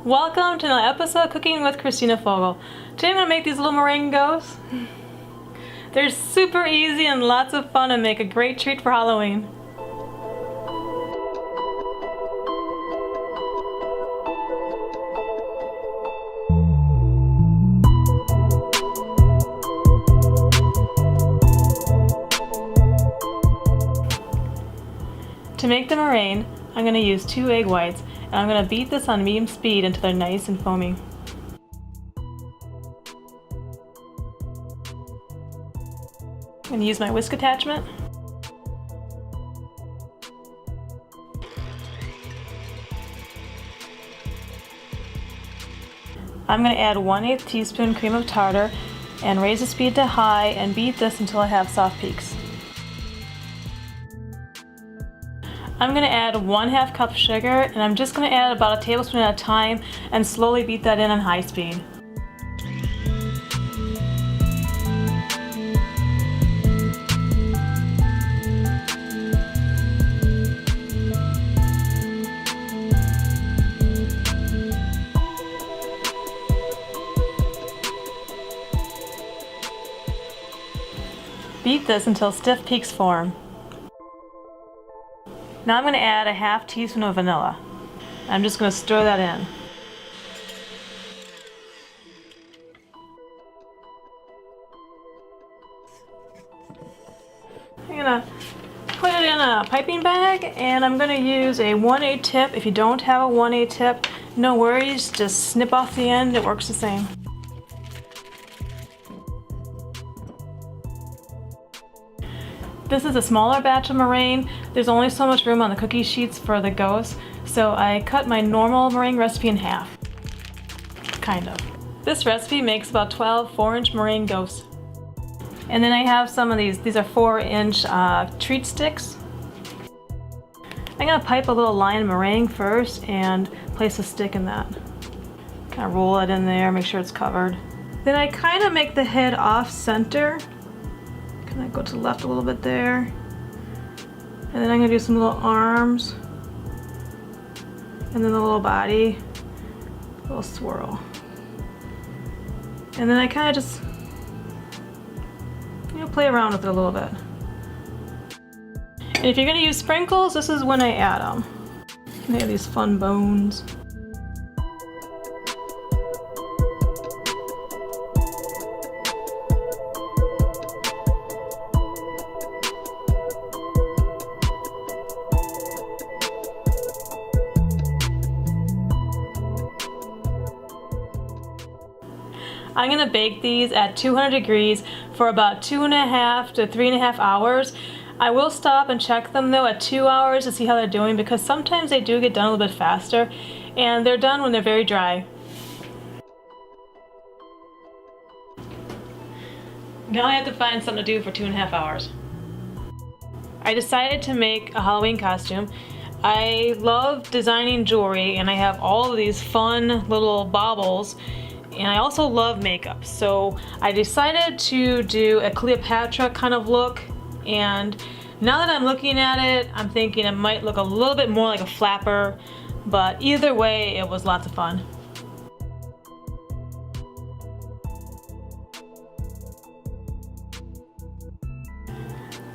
Welcome to another episode of Cooking with Christina Fogel. Today I'm going to make these little meringue ghosts. They're super easy and lots of fun and make a great treat for Halloween. To make the meringue, I'm going to use 2 egg whites, and I'm going to beat this on medium speed until they're nice and foamy. I'm going to use my whisk attachment. I'm going to add 1/8 teaspoon cream of tartar and raise the speed to high and beat this until I have soft peaks. I'm going to add 1/2 cup of sugar, and I'm just going to add about a tablespoon at a time and slowly beat that in on high speed. Beat this until stiff peaks form. Now I'm going to add a 1/2 teaspoon of vanilla. I'm just going to stir that in. I'm going to put it in a piping bag, and I'm going to use a 1/8 tip. If you don't have a 1/8 tip, no worries, just snip off the end, it works the same. This is a smaller batch of meringue. There's only so much room on the cookie sheets for the ghosts, so I cut my normal meringue recipe in half. Kind of. This recipe makes about 12 4-inch meringue ghosts. And then I have some of these. These are 4-inch treat sticks. I'm going to pipe a little line of meringue first and place a stick in that. Kind of roll it in there, make sure it's covered. Then I kind of make the head off center. I go to the left a little bit there, and then I'm going to do some little arms, and then the little body, a little swirl, and then I kind of just play around with it a little bit. And if you're going to use sprinkles, this is when I add them. They have these fun bones. I'm going to bake these at 200 degrees for about 2.5 to 3.5 hours. I will stop and check them though at 2 hours to see how they're doing, because sometimes they do get done a little bit faster, and they're done when they're very dry. Now I have to find something to do for 2.5 hours. I decided to make a Halloween costume. I love designing jewelry, and I have all of these fun little baubles. And I also love makeup, so I decided to do a Cleopatra kind of look, and now that I'm looking at it, I'm thinking it might look a little bit more like a flapper, but either way, it was lots of fun.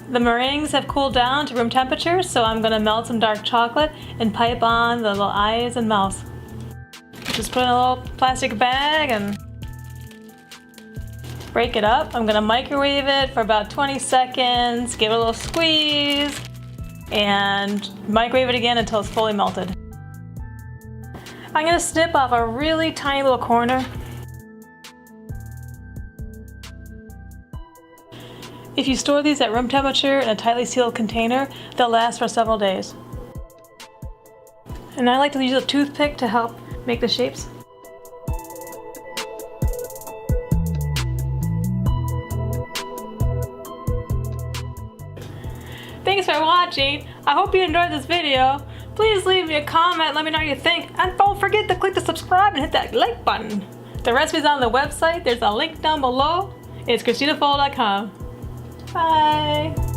The meringues have cooled down to room temperature, so I'm going to melt some dark chocolate and pipe on the little eyes and mouths. Just put in a little plastic bag and break it up. I'm going to microwave it for about 20 seconds, give it a little squeeze, and microwave it again until it's fully melted. I'm going to snip off a really tiny little corner. If you store these at room temperature in a tightly sealed container, they'll last for several days. And I like to use a toothpick to help make the shapes. Thanks for watching. I hope you enjoyed this video. Please leave me a comment, let me know what you think, and don't forget to click the subscribe and hit that like button. The recipe's on the website. There's a link down below. It's ChristinaFogel.com. Bye.